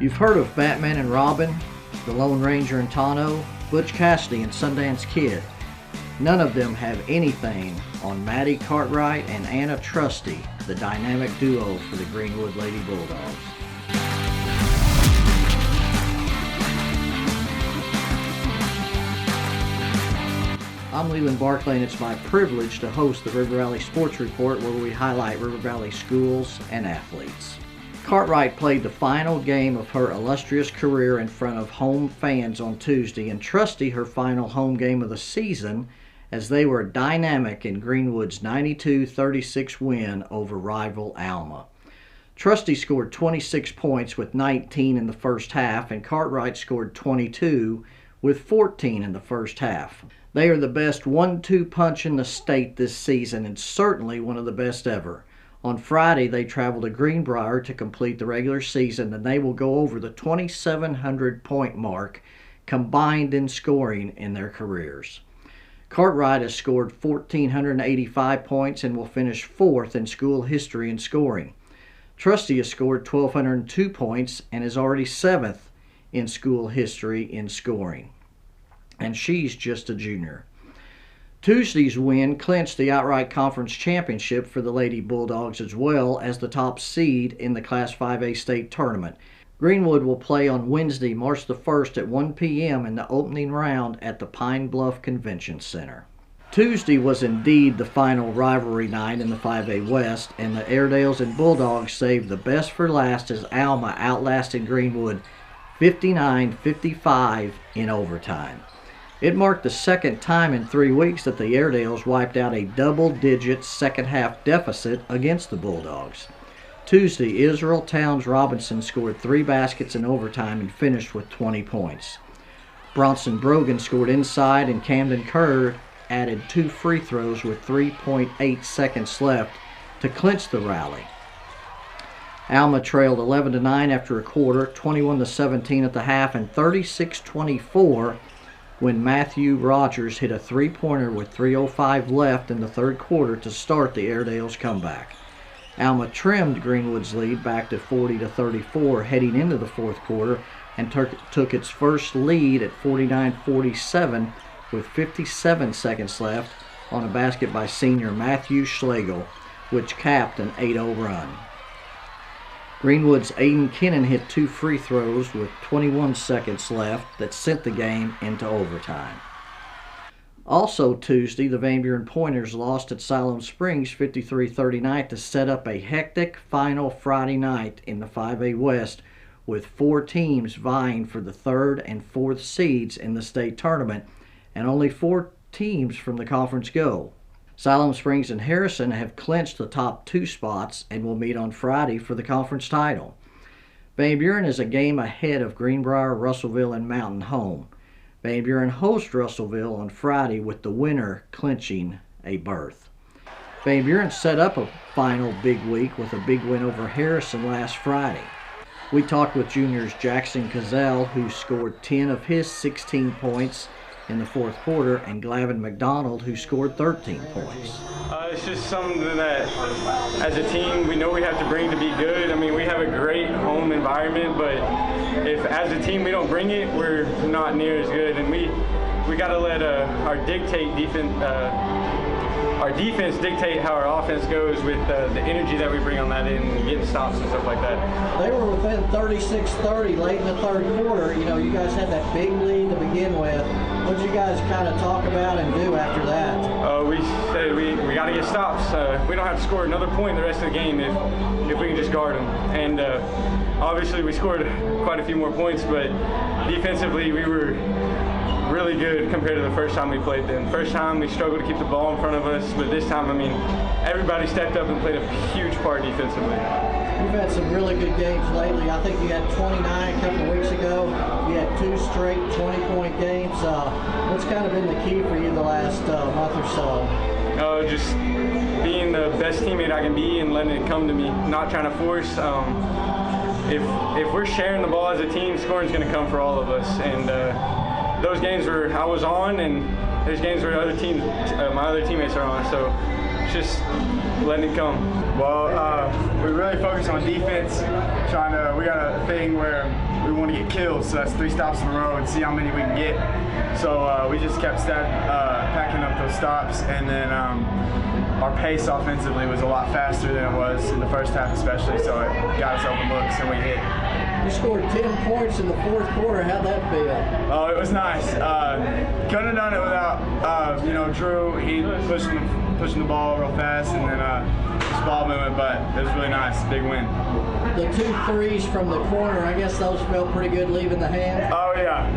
You've heard of Batman and Robin, The Lone Ranger and Tonto, Butch Cassidy and Sundance Kid. None of them have anything on Mady, Cartwright and Anna Trusty, the dynamic duo for the Greenwood Lady Bulldogs. I'm Leland Barclay, and it's my privilege to host the River Valley Sports Report, where we highlight River Valley schools and athletes. Cartwright played the final game of her illustrious career in front of home fans on Tuesday, and Trusty her final home game of the season, as they were dynamic in Greenwood's 92-36 win over rival Alma. Trusty scored 26 points with 19 in the first half, and Cartwright scored 22 with 14 in the first half. They are the best 1-2 punch in the state this season, and certainly one of the best ever. On Friday, they travel to Greenbrier to complete the regular season, and they will go over the 2,700 point mark combined in scoring in their careers. Cartwright has scored 1,485 points and will finish 4th in school history in scoring. Trusty has scored 1,202 points and is already 7th in school history in scoring. And she's just a junior. Tuesday's win clinched the outright conference championship for the Lady Bulldogs, as well as the top seed in the Class 5A state tournament. Greenwood will play on Wednesday, March the 1st at 1 p.m. in the opening round at the Pine Bluff Convention Center. Tuesday was indeed the final rivalry night in the 5A West, and the Airedales and Bulldogs saved the best for last as Alma outlasted Greenwood 59-55 in overtime. It marked the second time in 3 weeks that the Airedales wiped out a double-digit second-half deficit against the Bulldogs. Tuesday, Israel Towns Robinson scored 3 baskets in overtime and finished with 20 points. Bronson Brogan scored inside, and Camden Kerr added 2 free throws with 3.8 seconds left to clinch the rally. Alma trailed 11-9 after a quarter, 21-17 at the half, and 36-24 when Matthew Rogers hit a three-pointer with 3:05 left in the third quarter to start the Airedales' comeback. Alma trimmed Greenwood's lead back to 40-34 heading into the fourth quarter and took its first lead at 49-47 with 57 seconds left on a basket by senior Matthew Schlegel, which capped an 8-0 run. Greenwood's Aiden Kennan hit 2 free throws with 21 seconds left that sent the game into overtime. Also Tuesday, the Van Buren Pointers lost at Siloam Springs 53-39 to set up a hectic final Friday night in the 5A West, with 4 teams vying for the 3rd and 4th seeds in the state tournament, and only 4 teams from the conference go. Siloam Springs and Harrison have clinched the top 2 spots and will meet on Friday for the conference title. Van Buren is a game ahead of Greenbrier, Russellville, and Mountain home. Van Buren hosts Russellville on Friday, with the winner clinching a berth. Van Buren set up a final big week with a big win over Harrison last Friday. We talked with juniors Jackson Cazell, who scored 10 of his 16 points in the fourth quarter, and Glavin McDonald, who scored 13 points. It's just something that, as a team, we know we have to bring to be good. I mean, we have a great home environment, but if as a team we don't bring it, we're not near as good. And we got to let our defense dictate how our offense goes with the energy that we bring on that end and getting stops and stuff like that. They were within 36-30 late in the third quarter. You know, you guys had that big lead to begin with. What did you guys kind of talk about and do after that? We said we got to get stops. We don't have to score another point the rest of the game if we can just guard them. And obviously we scored quite a few more points, but defensively we were really good compared to the first time we played them. First time we struggled to keep the ball in front of us, but this time, I mean, everybody stepped up and played a huge part defensively. You've had some really good games lately. I think you had 29 a couple of weeks ago. You had 2 straight 20-point games. What's kind of been the key for you the last month or so? Just being the best teammate I can be and letting it come to me, not trying to force. If we're sharing the ball as a team, scoring's going to come for all of us. And those games where I was on, and there's games where other teams, my other teammates are on. So it's just letting it come. Well, we really focus on defense. We got a thing where we want to get kills, so that's 3 stops in a row and see how many we can get. So we just kept packing up those stops, and then our pace offensively was a lot faster than it was in the first half especially, so it got us open looks and we hit. You scored 10 points in the fourth quarter. How'd that feel? Oh, it was nice. Couldn't have done it without, Drew. He pushing the ball real fast, and then just ball movement, but it was really nice. Big win. The 2 threes from the corner, I guess those felt pretty good leaving the hand? Oh, yeah.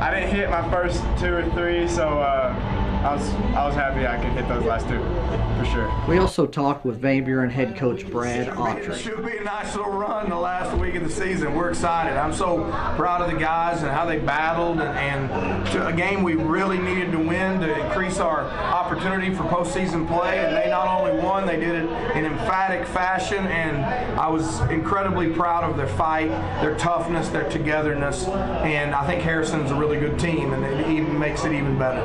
I didn't hit my first 2 or 3, so I was happy I could hit those last 2, for sure. We also talked with Van Buren head coach Brad Autry. It should be a nice little run the last week of the season. We're excited. I'm so proud of the guys and how they battled, and to a game we really needed to win to increase our opportunity for postseason play. And they not only won, they did it in emphatic fashion, and I was incredibly proud of their fight, their toughness, their togetherness, and I think Harrison's a really good team, and it even makes it even better.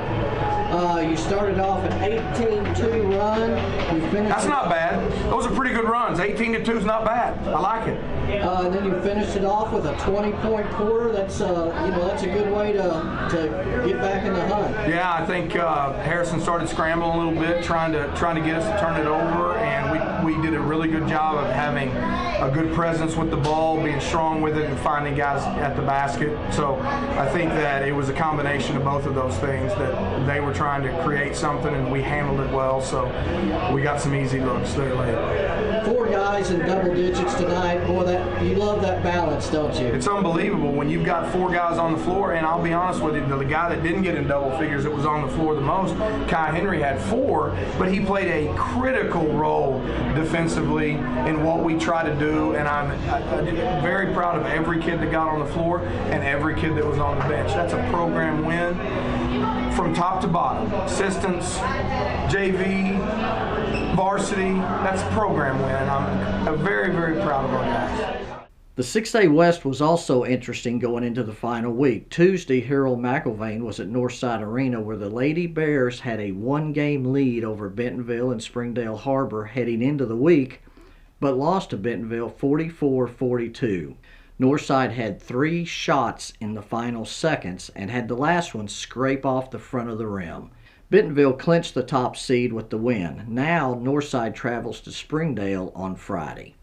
You started off an 18-2 run. You finished. That's not bad. Those are pretty good runs. 18-2 is not bad. I like it. And then you finished it off with a 20-point quarter. That's that's a good way to get back in the hunt. Yeah, I think Harrison started scrambling a little bit, trying to get us to turn it over, and we did a really good job of having a good presence with the ball, being strong with it, and finding guys at the basket. So I think that it was a combination of both of those things, that they were trying to create something and we handled it well. So we got some easy looks there late. 4 guys in double digits tonight. Boy, you love that balance, don't you? It's unbelievable when you've got 4 guys on the floor, and I'll be honest with you, the guy that didn't get in double figures that was on the floor the most, Kai Henry, had 4, but he played a critical role defensively in what we try to do, and I'm very proud of every kid that got on the floor and every kid that was on the bench. That's a program win from top to bottom. Assistants, JV, varsity, that's a program win, and I'm very, very proud of our guys. The 6A West was also interesting going into the final week. Tuesday, Harold McIlvain was at Northside Arena, where the Lady Bears had a 1-game lead over Bentonville and Springdale Harbor heading into the week, but lost to Bentonville 44-42. Northside had 3 shots in the final seconds and had the last one scrape off the front of the rim. Bentonville clinched the top seed with the win. Now Northside travels to Springdale on Friday.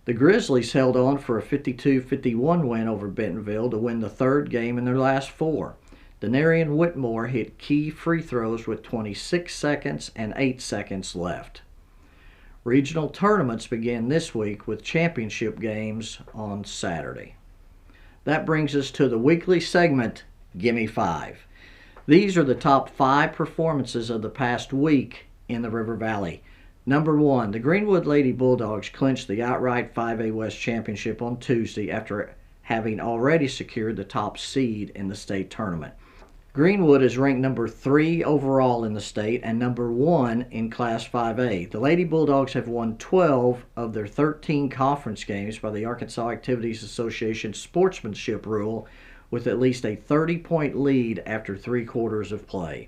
The Grizzlies held on for a 52-51 win over Bentonville to win the 3rd game in their last 4. Denarian Whitmore hit key free throws with 26 seconds and 8 seconds left. Regional tournaments begin this week with championship games on Saturday. That brings us to the weekly segment, Gimme 5. These are the top 5 performances of the past week in the River Valley. Number 1, the Greenwood Lady Bulldogs clinched the outright 5A West Championship on Tuesday after having already secured the top seed in the state tournament. Greenwood is ranked number 3 overall in the state and number 1 in Class 5A. The Lady Bulldogs have won 12 of their 13 conference games by the Arkansas Activities Association sportsmanship rule, with at least a 30-point lead after 3 quarters of play.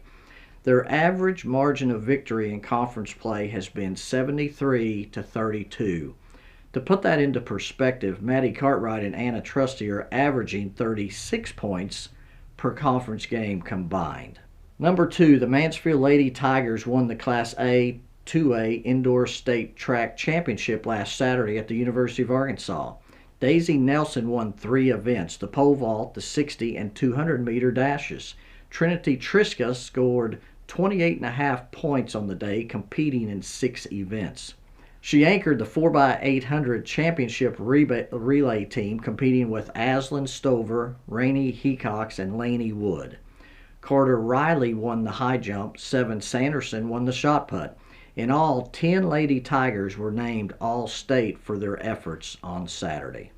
Their average margin of victory in conference play has been 73-32. To put that into perspective, Mady, Cartwright, and Anna Trusty are averaging 36 points per conference game combined. Number 2, the Mansfield Lady Tigers won the Class A 2A Indoor State Track Championship last Saturday at the University of Arkansas. Daisy Nelson won 3 events, the pole vault, the 60 and 200 meter dashes. Trinity Triska scored 28.5 points on the day, competing in 6 events. She anchored the 4x800 championship relay team, competing with Aslan Stover, Rainey Hecox, and Laney Wood. Carter Riley won the high jump. Seven Sanderson won the shot put. In all, 10 Lady Tigers were named All-State for their efforts on Saturday.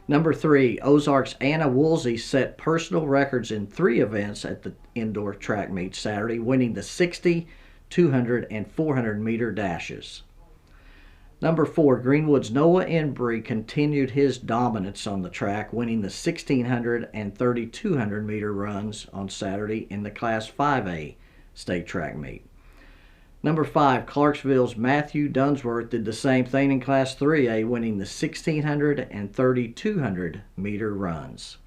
Number 3, Ozark's Anna Woolsey set personal records in 3 events at the indoor track meet Saturday, winning the 60, 200, and 400 meter dashes. Number 4, Greenwood's Noah Embry continued his dominance on the track, winning the 1600 and 3200 meter runs on Saturday in the Class 5A state track meet. Number 5, Clarksville's Matthew Dunsworth did the same thing in Class 3A, winning the 1600 and 3200 meter runs.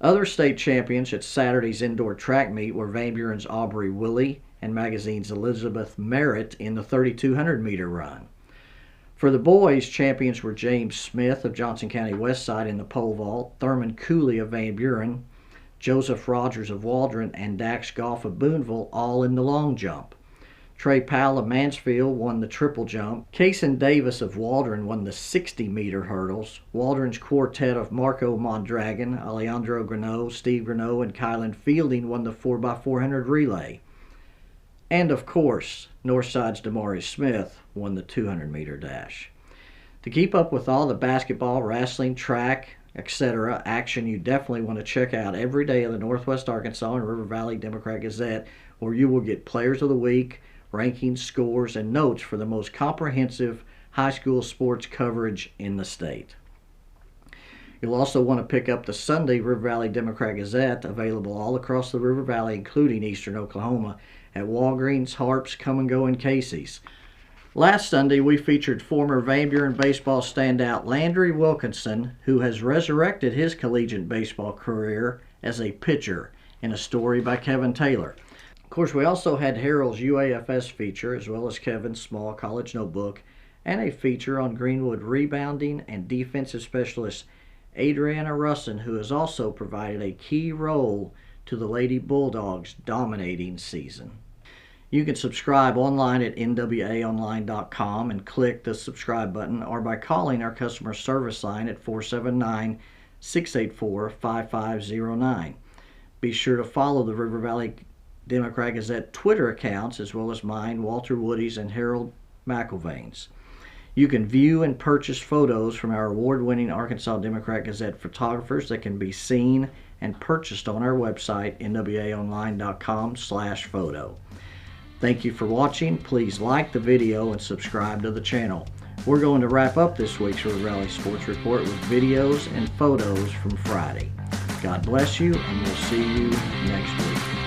Other state champions at Saturday's indoor track meet were Van Buren's Aubrey Willie and Magazine's Elizabeth Merritt in the 3200 meter run. For the boys, champions were James Smith of Johnson County Westside in the pole vault, Thurman Cooley of Van Buren, Joseph Rogers of Waldron, and Dax Goff of Boonville, all in the long jump. Trey Powell of Mansfield won the triple jump. Kaysen Davis of Waldron won the 60-meter hurdles. Waldron's quartet of Marco Mondragon, Alejandro Greneau, Steve Greneau, and Kylan Fielding won the 4x400 relay. And of course, Northside's Damari Smith won the 200-meter dash. To keep up with all the basketball, wrestling, track, etc. action, you definitely want to check out every day of the Northwest Arkansas and River Valley Democrat-Gazette, where you will get Players of the Week, rankings, scores, and notes for the most comprehensive high school sports coverage in the state. You'll also want to pick up the Sunday River Valley Democrat-Gazette, available all across the River Valley, including eastern Oklahoma, at Walgreens, Harps, Come and Go, and Casey's. Last Sunday, we featured former Van Buren baseball standout Landry Wilkinson, who has resurrected his collegiate baseball career as a pitcher, in a story by Kevin Taylor. Of course, we also had Harold's UAFS feature, as well as Kevin's small college notebook, and a feature on Greenwood rebounding and defensive specialist Adriana Russin, who has also provided a key role to the Lady Bulldogs' dominating season. You can subscribe online at nwaonline.com and click the subscribe button, or by calling our customer service line at 479-684-5509. Be sure to follow the River Valley Democrat-Gazette Twitter accounts, as well as mine, Walter Woody's, and Harold McIlvain's. You can view and purchase photos from our award-winning Arkansas Democrat-Gazette photographers that can be seen and purchased on our website, nwaonline.com/photo. Thank you for watching. Please like the video and subscribe to the channel. We're going to wrap up this week's River Valley Sports Report with videos and photos from Friday. God bless you, and we'll see you next week.